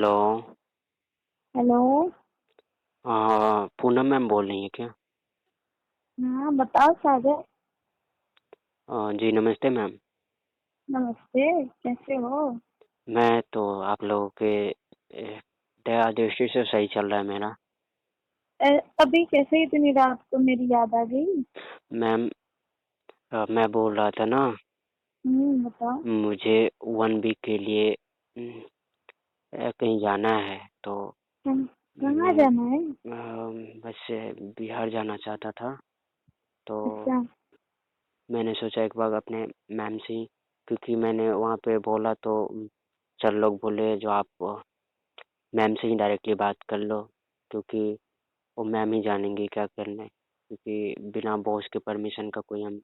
Hello. Hello. Poonam ma'am बोल रही हैं क्या? हाँ बताओ सागर। जी नमस्ते मैम। नमस्ते। कैसे हो? मैं तो आप लोगों के दया दृष्टि से सही चल रहा है मेरा। अभी कैसे इतनी रात को मेरी याद आ गई? मैम मैं बोल रहा था ना, बताओ। मुझे 1 वीक के लिए कहीं जाना है तो कहाँ मैं जाना है? बस बिहार जाना चाहता था। तो अच्छा। मैंने सोचा एक बार अपने मैम से ही, क्योंकि मैंने वहाँ पे बोला तो सर लोग बोले जो आप मैम से ही डायरेक्टली बात कर लो, क्योंकि वो मैम ही जानेंगी क्या करना है, क्योंकि बिना बॉस के परमिशन का कोई हम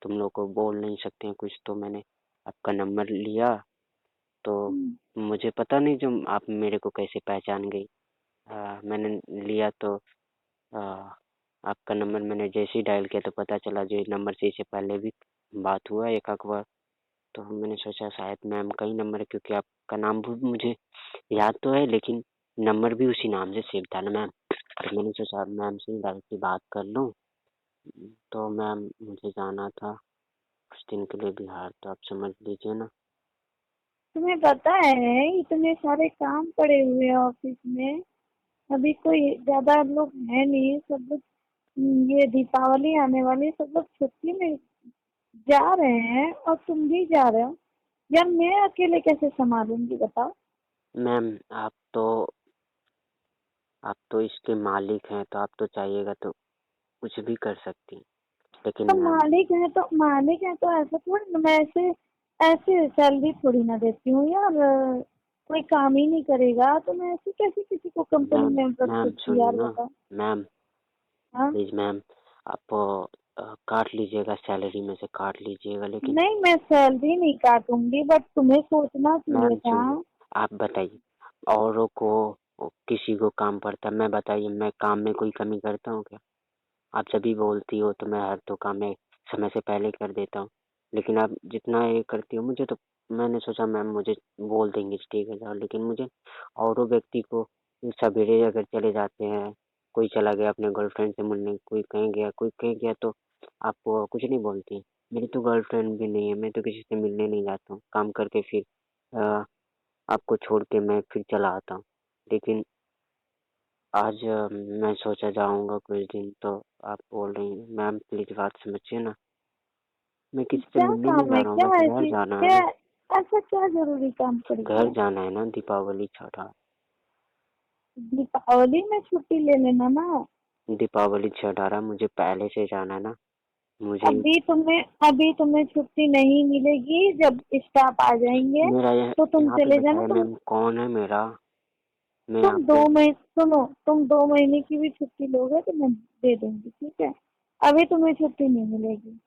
तुम लोग को बोल नहीं सकते हैं कुछ। तो मैंने आपका नंबर लिया, तो हम्म, मुझे पता नहीं जो आप मेरे को कैसे पहचान गई। मैंने लिया तो अ, आपका नंबर मैंने जैसे ही डायल किया तो पता चला जो नंबर से इससे पहले भी बात हुआ एक आध बार। तो मैंने सोचा शायद मैम का ही नंबर है, क्योंकि आपका नाम भी मुझे याद तो है, लेकिन नंबर भी उसी नाम से सेव था ना मैम। तो मैंने सोचा मैम से ही डायरेक्टली बात कर लूँ। तो मैम मुझे जाना था कुछ दिन के लिए बिहार, तो आप समझ लीजिए ना। तुम्हें पता है इतने सारे काम पड़े हुए हैं ऑफिस में। अभी कोई ज्यादा लोग है नहीं, सब लोग ये दीपावली आने वाली है, सब लोग छुट्टी में जा रहे हैं और तुम भी जा रहे हो। यार मैं अकेले कैसे संभालूंगी बताओ? मैम आप तो इसके मालिक हैं, तो आप तो चाहिएगा तो कुछ भी कर सकती हैं, लेकिन तो मैम मालिक है तो ऐसा थोड़ी ना, मैं ऐसे ऐसे सैलरी थोड़ी ना देती हूँ यार। कोई काम ही नहीं करेगा तो मैं ऐसे कैसे किसी को कंपनी मैम में रख मैम सकती सुनिए यार, ना बताओ। मैम, हाँ। प्लीज़ मैम, आप काट लीजिएगा, सैलरी में से काट लीजिएगा, लेकिन नहीं, मैं सैलरी नहीं काटूंगी, बट तुम्हें सोचना चाहिए मैम था। सुनिए, आप बताइए, औरों को किसी को काम पड़ता है, मैं बताइए मैं काम में कोई कमी करता हूँ क्या? आप जब भी बोलती हो तो मैं हर तो काम में समय से पहले कर देता हूँ, लेकिन आप जितना ये करती हो मुझे तो, मैंने सोचा मैम मुझे बोल देंगी ठीक है जाओ, लेकिन मुझे औरों व्यक्ति को सवेरे अगर चले जाते हैं, कोई चला गया अपने गर्लफ्रेंड से मिलने, कोई कहीं गया तो आप कुछ नहीं बोलती। मेरी तो गर्लफ्रेंड भी नहीं है, मैं तो किसी से मिलने नहीं जाता हूँ, काम करके फिर अ, आपको छोड़ के मैं फिर चला आता हूँ। लेकिन आज मैं सोचा जाऊँगा कुछ दिन, तो आप बोल रही हैं मैम प्लीज़ बात समझिए ना, मैं किसी से क्या मिलने नहीं काम जा है? रहा हूँ, क्या बस घर ऐसी जाना है क्या ना। ऐसा क्या जरूरी काम पड़ घर गया? जाना है ना, दीपावली छठा। दीपावली में छुट्टी ले लेना ना। दीपावली छठ आ रहा है, मुझे पहले से जाना है ना। मुझे अभी तुम्हें छुट्टी नहीं मिलेगी, जब स्टाफ आ जाएंगे मेरा तो तुम यहाँ पे चले जाना। बताया मैम कौन है मेरा, मैं यहाँ तुम दो पे। महीने सुनो, तुम 2 महीने की भी छुट्टी लोगे तो मैं दे दूंगी, ठीक है? अभी तुम्हें छुट्टी नहीं मिलेगी।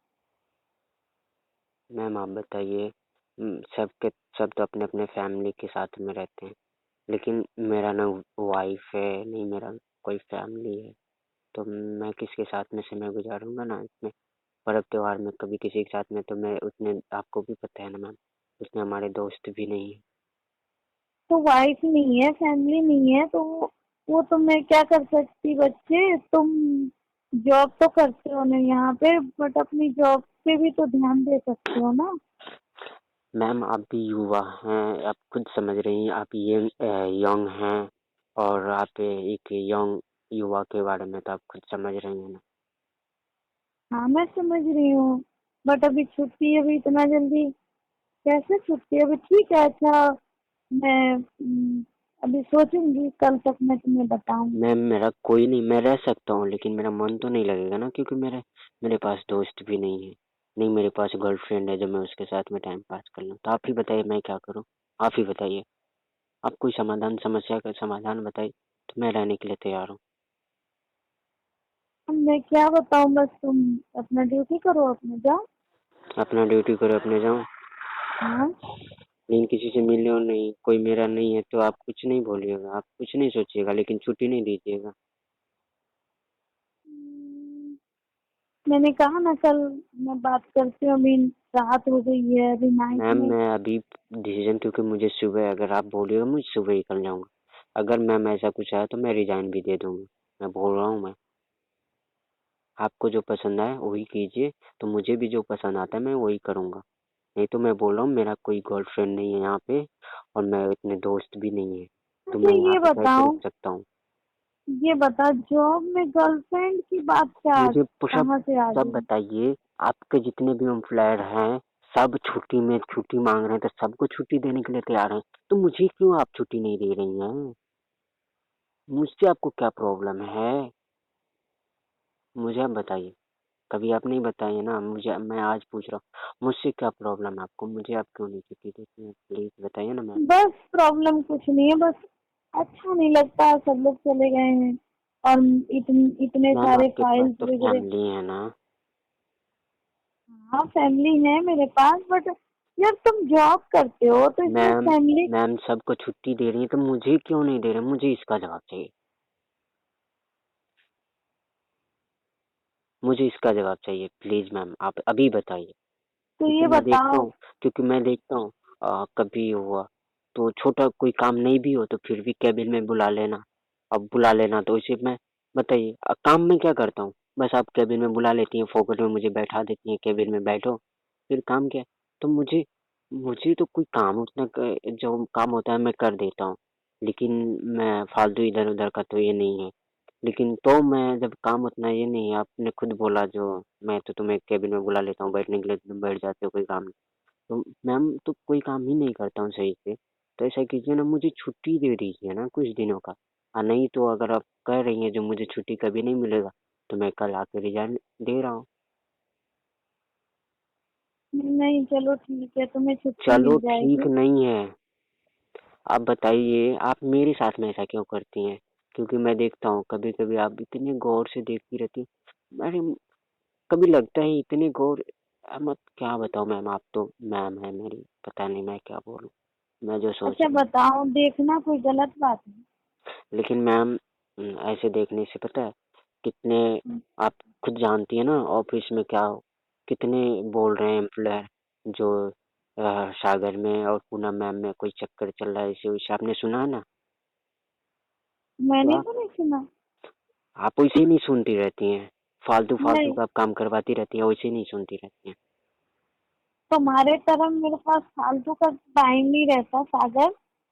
मैम आप बताइए, सब तो अपने अपने फैमिली के साथ में रहते हैं, लेकिन मेरा ना वाइफ है, नहीं मेरा कोई फैमिली है, तो मैं किसके साथ में समय गुजारूंगा ना इतने पर्व त्योहार में, कभी किसी के साथ में, तो मैं उतने, आपको भी पता है ना मैम, उतने हमारे दोस्त भी नहीं है। तो वाइफ नहीं है, फैमिली नहीं है, तो वो तुम्हें क्या कर सकती बच्चे? तुम जॉब तो करते हो ना यहाँ पे, बट अपनी जॉब पे भी तो ध्यान दे सकते हो ना। मैम आप भी युवा हैं, आप खुद समझ रही हैं, आप ये यंग हैं, और आप एक यंग युवा के बारे में तो आप खुद समझ रही हैं ना। हाँ मैं समझ रही हूँ, बट अभी छुट्टी, अभी इतना जल्दी कैसे छुट्टी? अभी ठीक है, अच्छा मैं अभी सोचूंगी, कल तक मैं तुम्हें बताऊंगी। मैम मेरा कोई नहीं, मैं रह सकता हूँ, लेकिन मेरा मन तो नहीं लगेगा ना, क्योंकि मेरे पास दोस्त भी नहीं है, नहीं मेरे पास गर्लफ्रेंड है जो मैं उसके साथ में टाइम पास कर लूँ। तो आप ही बताइए मैं क्या करूँ, आप ही बताइए, आप कोई समाधान, समस्या का समाधान बताइए, तो मैं रहने के लिए तैयार हूँ। अब मैं क्या बताऊं, बस तुम अपना ड्यूटी करो, अपना जाओ। अपना ड्यूटी करो अपने जाऊँ, हाँ। लेकिन किसी से मिलने और नहीं, कोई मेरा नहीं है, तो आप कुछ नहीं बोलिएगा, आप कुछ नहीं सोचिएगा, लेकिन छुट्टी नहीं दीजिएगा। मैंने कहा ना, कल मैं बात करती हूँ। अभी रात हो गई है, अभी नाइट मैम में। मैं अभी डिसीजन, क्योंकि मुझे सुबह, अगर आप बोलिएगा मुझे सुबह ही निकल जाऊँगा, अगर मैम ऐसा कुछ है तो मैं रिजाइन भी दे दूंगा। मैं बोल रहा हूँ मैं, आपको जो पसंद आए वही कीजिए, तो मुझे भी जो पसंद आता है मैं वही करूँगा। नहीं तो मैं बोल रहा हूँ मेरा कोई गर्लफ्रेंड नहीं है यहाँ पे, और मैं इतने दोस्त भी नहीं है, तो मुझे मैं यहाँ ये पे कैसे बताओ, रुक सकता हूँ। ये बता, जॉब में गर्लफ्रेंड की बात क्या मुझे सब कहाँ से आ सब गई? बताइए, आपके जितने भी एम्प्लॉयर हैं सब छुट्टी में छुट्टी मांग रहे हैं, तो सबको छुट्टी देने के लिए तैयार हैं, तो मुझे क्यों आप छुट्टी नहीं दे रही हैं? मुझसे आपको क्या प्रॉब्लम है? मुझे आप बताइए। कभी आप नहीं बताइए ना मुझे, मैं आज पूछ रहा हूँ मुझसे क्या प्रॉब्लम है आपको, मुझे आप क्यों नहीं छुट्टी देती हैं, प्लीज बताइए ना मैम। बस प्रॉब्लम कुछ नहीं है, बस अच्छा नहीं लगता, सब लोग चले गए हैं और इतने मैम सारे आपके पास फाइल्स तो वगैरह। फैमिली है ना। हाँ फैमिली है मेरे पास, बट यार तुम जॉब करते हो तो इसमें मैम फैमिली। मैम सबको छुट्टी दे रही है तो मुझे क्यों नहीं दे रहे, मुझे इसका जवाब चाहिए। मुझे इसका जवाब चाहिए प्लीज मैम, आप अभी बताइए। तो क्योंकि ये मैं देखता बताओ। हूँ क्योंकि मैं देखता हूँ कभी हुआ तो छोटा कोई काम नहीं भी हो तो फिर भी कैबिन में बुला लेना। अब बुला लेना तो इसे मैं, बताइए काम में क्या करता हूँ, बस आप कैबिन में बुला लेती हैं, फोकट में मुझे बैठा देती हैं, कैबिन में बैठो, फिर काम क्या है? तो मुझे मुझे तो कोई काम उतना जो काम होता है मैं कर देता हूँ, लेकिन मैं फालतू इधर उधर का तो ये नहीं है। लेकिन तो मैं जब काम उतना ये नहीं है, आपने खुद बोला जो, मैं तो तुम्हें केबिन में बुला लेता हूँ बैठने के लिए, तुम बैठ जाते हो, कोई काम नहीं। तो मैम तो कोई काम ही नहीं करता हूँ सही से, तो ऐसा कीजिए ना मुझे छुट्टी दे दीजिए ना कुछ दिनों का। नहीं तो अगर आप कह रही हैं जो मुझे छुट्टी कभी नहीं मिलेगा, तो मैं कल आके रिजाइन दे रहा हूँ। नहीं चलो ठीक है, तुम्हें छुट्टी चलो मिल ठीक जाएगी। नहीं है, आप बताइए आप मेरे साथ में ऐसा क्यों करती हैं? क्योंकि मैं देखता हूँ कभी कभी आप इतने गौर से देखती रहती हैं। अरे कभी लगता है इतने गौर, मत क्या बताऊँ मैम, आप तो मैम है मेरी, पता नहीं मैं क्या बोलूँ, मैं जो सोच अच्छा रहा हूँ। बताओ, देखना कोई गलत बात है? लेकिन मैम ऐसे देखने से पता है कितने, आप खुद जानती है ना ऑफिस में क्या कितने बोल रहे हैं एम्प्लॉयर, जो सागर में और पूनम मैम में कोई चक्कर चल रहा है इसे वैसे, आपने सुना है ना? तो मैंने तो नहीं सुना। आप वैसे ही नहीं सुनती रहती हैं, फालतू फालतू नहीं, का आप काम करवाती रहती हैं, वैसे ही नहीं सुनती रहती हैं। तुम्हारे तरफ मेरे पास फालतू का टाइम नहीं रहता सागर,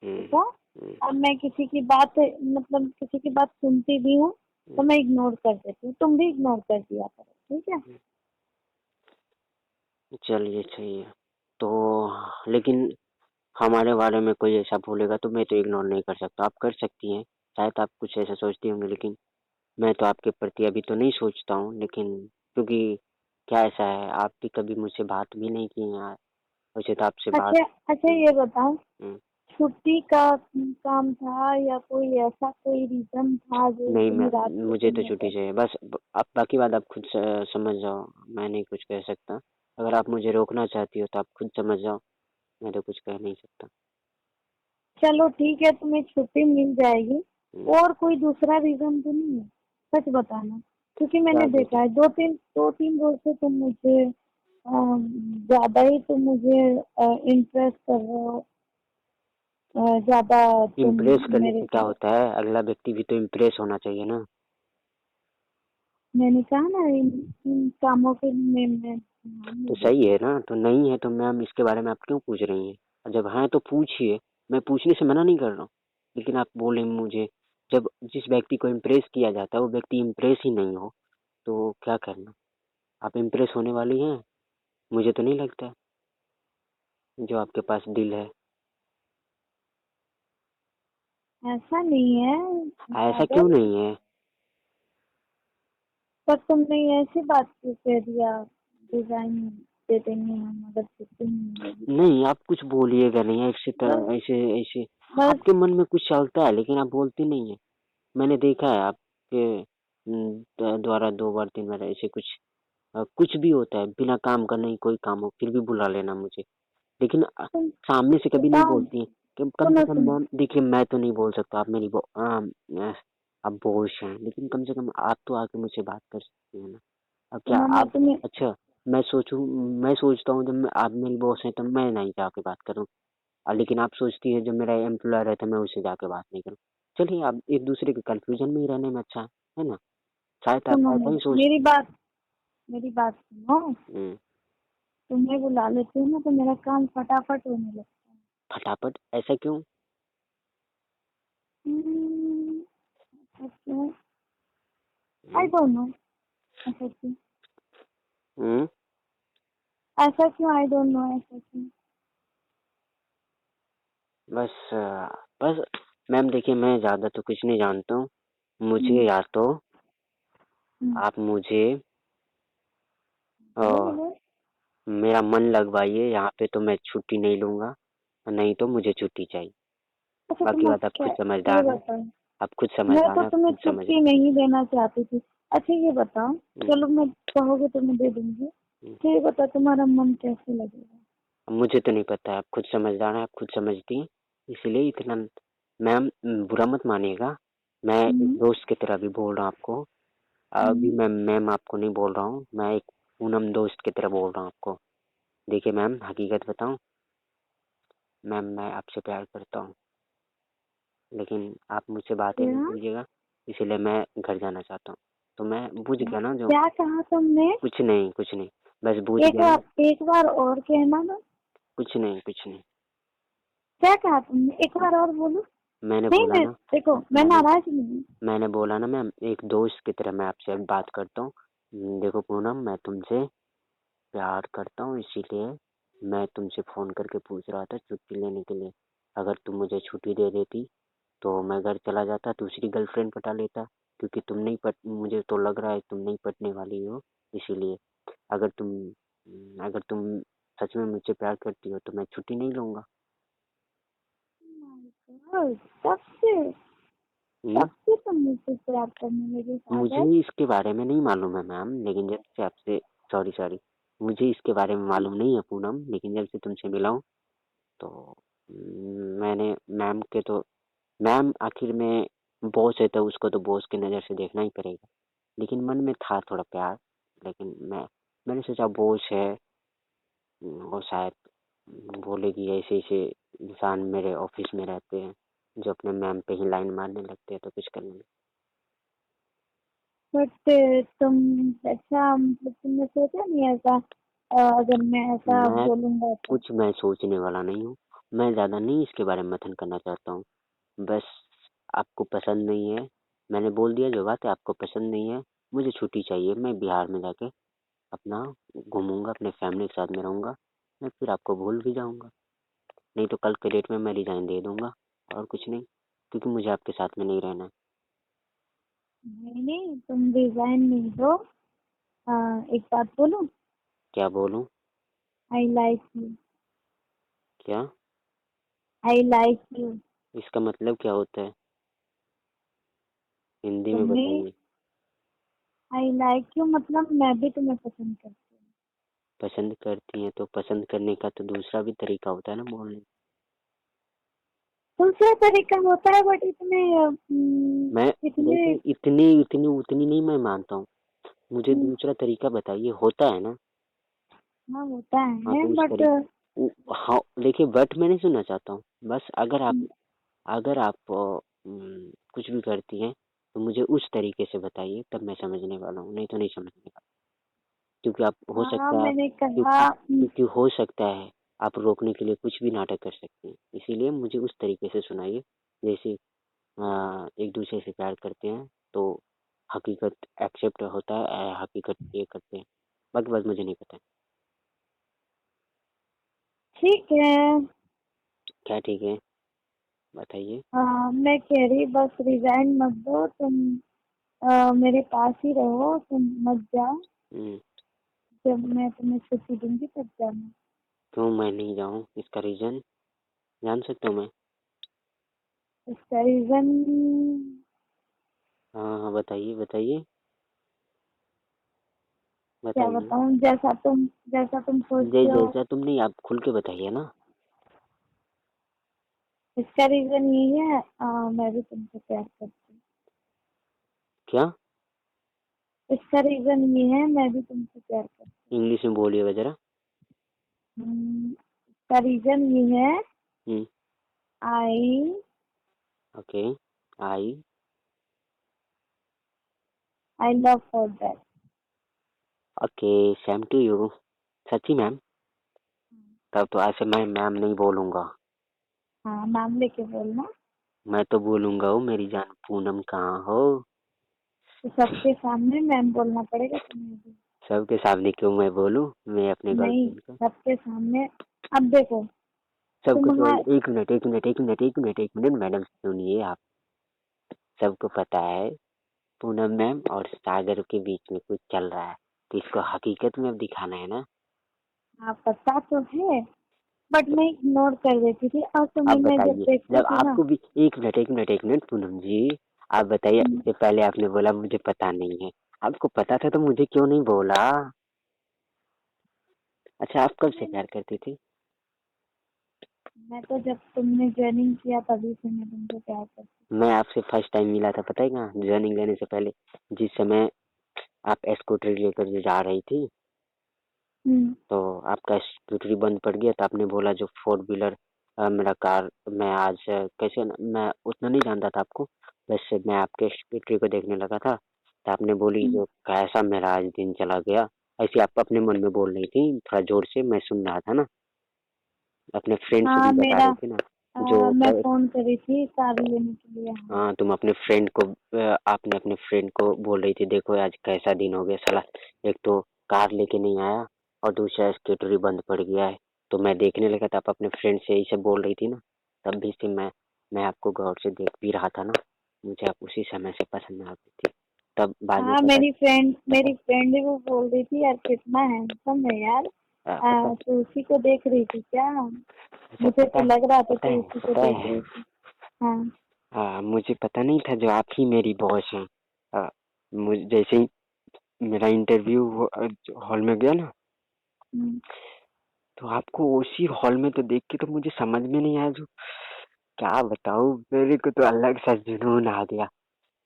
हम्म, ठीक है? हम्म, अब मैं किसी की बात, मतलब किसी की बात सुनती भी हूँ तो हम्म, मैं इग्नोर कर देती हूँ, तुम भी इग्नोर कर दिया करो, ठीक है? चलिए सही है। तो लेकिन हमारे बारे में कोई ऐसा बोलेगा तो मैं तो इग्नोर नहीं कर सकता, आप कर सकती हैं। शायद आप कुछ ऐसा सोचती होंगी, लेकिन मैं तो आपके प्रति अभी तो नहीं सोचता हूँ, लेकिन क्योंकि क्या ऐसा है, आप भी कभी मुझसे बात भी नहीं की हैं यार, वैसे तो आपसे बात। अच्छा अच्छा, हम्म, ये बताओ, हम्म, छुट्टी का काम था या कोई ऐसा कोई रीजन था जो नहीं तुम्हें रात मैम को मुझे तो सुनना छुट्टी पड़ा? चाहिए बस, आप बाकी बात आप खुद समझ जाओ, मैं नहीं कुछ कह सकता। अगर आप मुझे रोकना चाहती हो तो आप खुद समझ जाओ, मैं तो कुछ कह नहीं सकता। चलो ठीक है, तुम्हें छुट्टी मिल जाएगी। हम्म, और कोई दूसरा रीजन तो नहीं है? सच बताना, क्योंकि मैंने क्या देखा दूसरा? है दो तीन रोज से तुम मुझे ज्यादा ही तुम मुझे इंटरेस्ट कर रहे हो, ज्यादा तुम इम्प्रेस करने मेरे से क्या साथ। होता है, अगला व्यक्ति भी तो इम्प्रेस होना चाहिए ना। मैंने कहा ना, इन कामों के में मैं ध्यान तो नहीं सही है देती। ना, तो नहीं है तो मैम इसके बारे में आप क्यों पूछ रही हैं? और जब हैं तो पूछिए, मैं पूछने से मना नहीं कर रहा हूँ, लेकिन आप बोले मुझे, जब जिस व्यक्ति को इम्प्रेस किया जाता है वो व्यक्ति इम्प्रेस ही नहीं हो तो क्या करना? आप इम्प्रेस होने वाली हैं? मुझे तो नहीं लगता है, जो आपके पास दिल है। ऐसा नहीं है ऐसा क्यों सागर, नहीं है? पर तुमने ऐसी बात क्यों कह दिया, डिजाइन दे देंगे हम अगर छुट्टी नहीं मिलेगी तो? नहीं आप कुछ बोलिएगा नहीं ऐसे, बस ऐसे ऐसे बस आपके मन में कुछ चलता है लेकिन आप बोलती नहीं है। मैंने देखा है आपके द्वारा 2 बार 3 बार ऐसे कुछ कुछ भी होता है, बिना काम का नहीं कोई काम हो फिर भी बुला लेना मुझे, लेकिन तुम सामने से कभी नहीं बताओ। बोलती हैं कि कम से सुनो कम सुनो, मैम देखिए, मैं तो नहीं बोल सकता, आप मेरी आप बॉस हैं, लेकिन कम से कम आप तो आके मुझसे बात कर सकती हैं ना। अब क्या सुनो मैं आप, तुम्हें। अच्छा मैं सोचता हूँ जब आप मेरी बॉस हैं तब मैं नहीं जाके बात करूँ, लेकिन आप सोचती है जब मेरा एम्प्लॉयर है तो मैं उससे जाके बात नहीं करूँ। चलिए, आप एक दूसरे के कंफ्यूजन में ही रहने में अच्छा है ना। शायद आप सुनो ऐसा ही सोच। मेरी बात सुनो। हम्म, तुम्हें बुला लेती हूँ ना तो मेरा काम फटाफट होने लगता है। फटाफट ऐसा क्यों? हम्म, ऐसा क्यों? आई हम्म, डोंट नो। ऐसा क्यों? हम्म, ऐसा क्यों? आई डोंट नो ऐसा क्यों? बस बस मैम देखिए, मैं ज़्यादा तो कुछ नहीं जानता हूँ। मुझे हम्म, या तो हम्म, आप मुझे अ, बोलो बोलो। मेरा मन लगवाइए यहाँ पे, तो मैं छुट्टी नहीं लूँगा, नहीं तो मुझे छुट्टी चाहिए। अच्छा बाकी तुम बात आप खुद ये समझदार हैं, बताओ। आप खुद मैं समझदार तो हैं, आप तुम्हें खुद समझ छुट्टी रहे नहीं देना चाहती थी। अच्छा ये बताओ। हैं। चलो मैं कहोगे तो मैं दे दूंगी। हुँ, अच्छा ये बताओ तुम्हारा मन कैसे लगेगा? अब मुझे तो नहीं पता है, आप खुद समझदार हैं, आप खुद समझती हैं, इसलिए इतना। मैम बुरा मत मानिएगा, मैं एक हम्म, दोस्त की तरह भी बोल रहा हूँ आपको। अभी हम्म, मैं मैम आपको नहीं बोल रहा हूँ, मैं एक पूनम दोस्त की तरह बोल रहा हूँ आपको। देखिए मैम, हकीकत बताऊँ, मैम मैं आपसे प्यार करता हूँ, लेकिन आप मुझसे बातें नहीं क्या? कीजिएगा, इसीलिए मैं घर जाना चाहता हूँ। तो मैं बूझ क्या गया ना जो। क्या कहा तुमने? कुछ नहीं, बस बूझ गया ना। एक बार और कहना ना। कुछ नहीं, कुछ नहीं। क्या कहा तुमने? एक बार और बोलो। मैंने नहीं बोला मैं ना, देखो मैं मैंने नाराज नहीं हूँ। मैंने बोला ना मैम, एक दोस्त की तरह मैं आपसे बात करता हूँ। देखो पूनम, मैं तुमसे प्यार करता हूँ, इसीलिए मैं तुमसे फ़ोन करके पूछ रहा था छुट्टी लेने के लिए। अगर तुम मुझे छुट्टी दे देती तो मैं घर चला जाता, दूसरी गर्लफ्रेंड पटा लेता, क्योंकि तुम नहीं पट मुझे तो लग रहा है तुम नहीं पटने वाली हो, इसीलिए। अगर तुम सच में मुझसे प्यार करती हो तो मैं छुट्टी नहीं लूँगा। गॉड, कब से हुँ? कब से तुम मुझसे प्यार करने लगे मुझे सागर? इसके बारे में नहीं मालूम है मैम, लेकिन जब से आपसे सॉरी सॉरी मुझे इसके बारे में मालूम नहीं है पूनम, लेकिन जब से तुमसे मिला हूँ तो मैंने मैम के तो मैम आखिर में बॉस है तो उसको तो बॉस की नज़र से देखना ही पड़ेगा, लेकिन मन में था थोड़ा प्यार। लेकिन मैंने सोचा बॉस है, वो शायद बोलेगी ऐसे ऐसे इंसान मेरे ऑफिस में रहते हैं जो अपने मैम पे ही लाइन मारने लगते हैं, तो कुछ करने में। बट तुम अच्छा मतलब तुमने सोचा नहीं ऐसा? अगर मैं ऐसा मैं बोलूंगा तो? कुछ मैं सोचने वाला नहीं हूँ, मैं ज़्यादा नहीं इसके बारे में मंथन करना चाहता हूँ। बस आपको पसंद नहीं है, मैंने बोल दिया जो बात है, आपको पसंद नहीं है, मुझे छुट्टी चाहिए, मैं बिहार में जाके अपना घूमूंगा, अपने फैमिली के साथ में रहूँगा, मैं फिर आपको भूल भी जाऊँगा। नहीं तो कल के डेट में मैं रिज़ाइन दे दूँगा, और कुछ नहीं, क्योंकि मुझे आपके साथ में नहीं रहना है। नहीं नहीं तुम डिजाइन नहीं दो। एक बात बोलूं? क्या बोलूँ? I like you. क्या? I like you. इसका मतलब क्या होता है? हिंदी में तुमने बताइए। आई लाइक यू मतलब मैं भी तुम्हें पसंद करती हूँ। पसंद करती हैं तो पसंद करने का तो दूसरा भी तरीका होता है ना बोलने। दूसरा तरीका होता है बट इतने मैं इतने देखिए, इतनी इतनी उतनी नहीं मैं मानता हूँ, मुझे दूसरा तरीका बताइए, होता है ना। हाँ होता हाँ है तो उस बट हाँ देखिए, बट मैं नहीं सुनना चाहता हूँ। बस अगर आप कुछ भी करती हैं तो मुझे उस तरीके से बताइए, तब मैं समझने वाला हूँ, नहीं तो नहीं समझने वाला। क्योंकि आप हो हाँ सकता है मैंने कहा क्योंकि क्योंकि हो सकता है आप रोकने के लिए कुछ भी नाटक कर सकते हैं, इसीलिए मुझे उस तरीके से सुनाइए जैसे एक दूसरे से प्यार करते हैं तो हकीकत एक्सेप्ट होता है, हकीकत ये करते हैं। बाकी बात मुझे नहीं पता। ठीक है। क्या ठीक है? बताइए। मैं कह रही बस रिजाइन मत दो तुम। मेरे पास ही रहो, तुम मत जाओ। हम्म, जब मैं तुम्हें छुट्टी दूंगी तब जाना। क्यों मैं नहीं जाऊँ, इसका रीज़न जान सकता हूँ मैं? इसका रीजन हाँ हाँ, बताइए बताइए क्या बताइए। बताऊं? जैसा तुम सोचते हो। जैसा तुम नहीं, आप खुल के बताइए ना। इसका रीजन यही है, मैं भी तुमसे प्यार करती हूँ। क्या? इसका रीजन ये है, मैं भी तुमसे प्यार करती इंग्लिश में बोलिएगा ज़रा। हूँ। इसका रीजन ये है। Hmm, I okay. I I love for that. Okay, same to you. सच्ची मैम? तब तो ऐसे मैं मैम नहीं बोलूँगा। हाँ, नाम लेके बोलना। मैं तो बोलूँगा ओ मेरी जान पूनम कहाँ हो? तो सबके सामने मैम बोलना पड़ेगा तुम्हें भी। सबके सामने क्यों मैं बोलूँ? मैं अपने नहीं, गर्लफ्रेंड को सबके सामने। अब देखो सबको तो तुम्हारा। एक मिनट मैडम सुनिए आप। सबको पता है पूनम मैम और सागर के बीच में कुछ चल रहा है, तो इसको हकीकत में अब दिखाना है ना। हाँ, पता तो है, बट मैं इग्नोर कर देती थी, और तुम्हें आप मैं जब बताइए, देखती जब थी ना। आपको भी एक मिनट पूनम जी, आप बताइए, हम्म, इससे पहले आपने बोला मुझे पता नहीं है। आपको पता था तो मुझे क्यों नहीं बोला? अच्छा, आप कब से प्यार करती थी? मैं तो जब तुमने ज्वाइनिंग किया तभी से मैं तुमसे प्यार करती। मैं आपसे फर्स्ट टाइम मिला था पता है कहाँ? ज्वाइनिंग लेने से पहले, जिस समय आप स्कूटरी लेकर जो जा रही थी, हम्म। तो आपका स्कूटरी बंद पड़ गया, तो आपने बोला जो फोर व्हीलर मेरा कार, मैं आज कैसे मैं उतना नहीं जानता था आपको, वैसे मैं आपके स्कूटरी को देखने लगा था, तो आपने बोली हम्म। जो कैसा मेरा आज दिन चला गया, ऐसे आप अपने मन में बोल रही थी, थोड़ा जोर से मैं सुन रहा था ना, अपने फ्रेंड से हाँ, भी बता मेरा रही थी ना जो मैं फोन करी थी कार लेने के लिए। हाँ। हाँ, तुम अपने फ्रेंड को आपने अपने फ्रेंड को बोल रही थी देखो आज कैसा दिन हो गया साला, एक तो कार लेके नहीं आया और दूसरा स्कूटरी बंद पड़ गया है, तो मैं देखने लगा था आप अपने फ्रेंड से यही सब बोल रही थी ना, तब भी से मैं आपको गौर से देख भी रहा था ना, मुझे आप उसी समय से पसंद आ गई थी, तब बाद में हाँ, पता पता मेरी फ्रेंड भी वो बोल रही थी, यार कितना हैंडसम है यार। पता तू उसी को देख रही थी क्या? अच्छा मुझे तो लग रहा था पता तू है उसी को पता देख है रही थी। हाँ। मुझे पता नहीं था जो आप ही मेरी बॉस हैं। मुझे जैसे ही मेरा इंटरव्यू हॉल में गया ना, हम्म। तो आपको उसी हॉल में तो देख के तो मुझे समझ में नहीं आया, जो क्या बताऊँ, मेरे को तो अलग सा जुनून आ गया।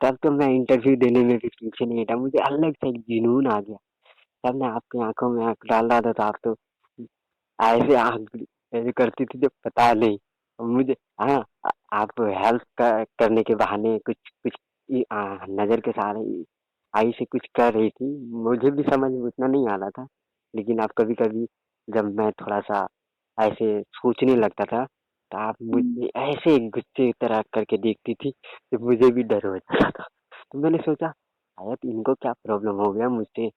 तब तो मैं इंटरव्यू देने में भी पीछे नहीं हटा, मुझे अलग से एक जुनून आ गया। तब मैं आपकी आंखों में आंख डाल रहा था, तो आप तो ऐसे आंख ऐसे करती थी जो पता नहीं। और मुझे हाँ, आप हेल्प करने के बहाने कुछ कुछ नजर के सहारे आई से कुछ कर रही थी, मुझे भी समझ में उतना नहीं आ रहा था, लेकिन आप कभी कभी जब मैं थोड़ा सा ऐसे सोचने लगता था, तो आप हम्म। मुझे ऐसे गुस्से तरह करके देखती थी कि मुझे भी डर हो जाता था। तो मैंने सोचा शायद इनको क्या प्रॉब्लम हो गया मुझसे,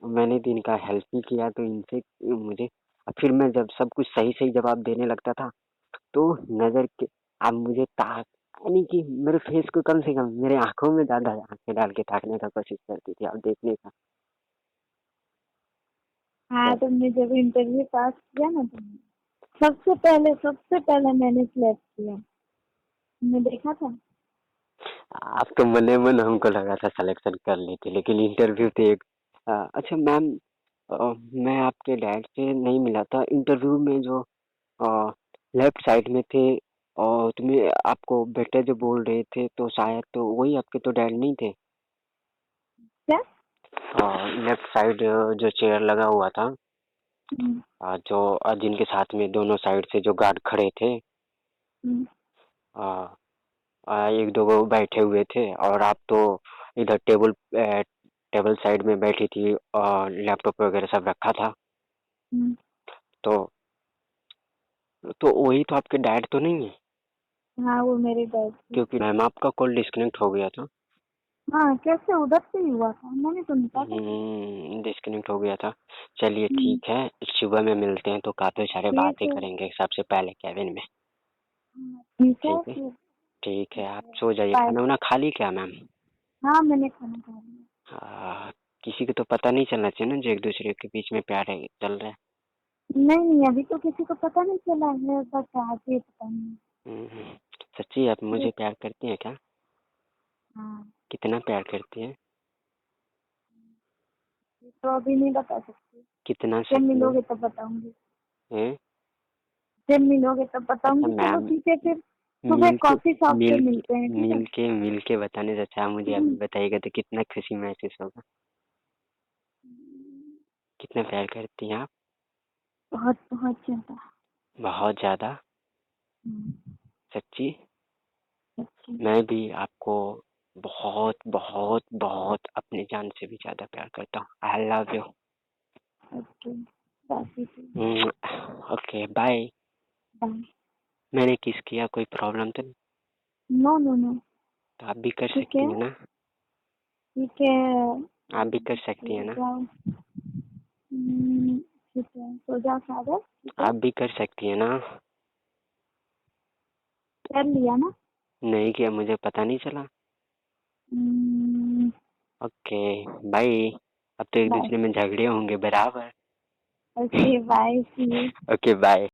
मैंने तो इनका हेल्प ही किया तो इनसे मुझे, और फिर मैं जब सब कुछ सही सही जवाब देने लगता था, तो नजर के आप मुझे ताक यानी कि मेरे फेस को कम से कम मेरे आंखों में ज्यादा आंखें डाल के ताकने का कोशिश करती थी, आप देखने का। हाँ, तो तुमने जब इंटरव्यू पास किया ना तुमने, सबसे पहले मैंने सिलेक्ट किया। तुमने देखा था। आप तो मने मन हमको लगा था सिलेक्शन कर लेते, लेकिन इंटरव्यू तो एक अच्छा मैम, मैं आपके डैड से नहीं मिला था इंटरव्यू में, जो लेफ्ट साइड में थे, और तुम्हें आपको बेटे जो बोल रहे थे, तो शायद तो वही आपके तो डैड नहीं थे? क्या? लेफ्ट साइड जो चेयर लगा हुआ था, हम्म। जो जिनके साथ में दोनों साइड से जो गार्ड खड़े थे, हम्म। आ, एक दो वो बैठे हुए थे, और आप तो इधर टेबल साइड में बैठी थी और लैपटॉप वगैरह सब रखा था, हम्म। तो वही तो आपके डैड तो नहीं है? हाँ, वो मेरे डैड थे। क्योंकि मैम आपका कॉल डिस्कनेक्ट हो गया था। हाँ, कैसे उधर से ही हुआ था, मैंने तो नहीं काटा। डिस्कनेक्ट हो गया था। चलिए हम्म। ठीक है, सुबह में मिलते हैं तो काफी सारे ठीक बातें है। करेंगे सबसे पहले केबिन में। हाँ, ठीक है ठीक है। फिर। ठीक है, ठीक आप है। सो जाइए, बाय। खाना वाना खा ली क्या मैम? हाँ, मैंने खाना खा लिया। किसी को तो पता नहीं चलना चाहिए ना जो एक दूसरे के बीच में प्यार है चल रहा है। नहीं, अभी तो किसी को पता नहीं चला है, बस आज ही पता नहीं। हम्म, सच्ची आप मुझे देख। प्यार करती हैं क्या? हाँ। कितना प्यार करती हैं? ये तो अभी नहीं बता सकती। कितना जब सच में? मिलोगे तब बताऊंगी। हैं? जब मिलोगे तब अच्छा बताऊंगी, चलो मैम, ठीक है फिर। सुबह मिल के कॉफी शॉप पे मिल मिलते हैं, ठीक है। मिल के बताने से अच्छा मुझे अभी बताइएगा तो कितना खुशी महसूस होगा। कितना प्यार करती हैं आप? बहुत बहुत ज्यादा। बहुत ज्यादा? हम्म। सच्ची? अच्छा मैं भी आपको बहुत बहुत बहुत अपनी जान से भी ज़्यादा प्यार करता हूँ। I love you. ओके, बाकी तो ओके बाय। बाय। मैंने किस किया, कोई प्रॉब्लम तो नहीं? नो नो नो, तो आप भी कर ठीक है, सकती हैं ना? ठीक है। आप भी कर सकती सो हैं ना? जाओ। ठीक है, सो जाओ सागर, ठीक है। आप भी कर सकती हैं ना? कर लिया ना? नहीं किया, मुझे पता नहीं चला। Okay bye. अब तो एक बाय। दूसरे में झगड़े होंगे बराबर। Okay bye, see you. Okay bye.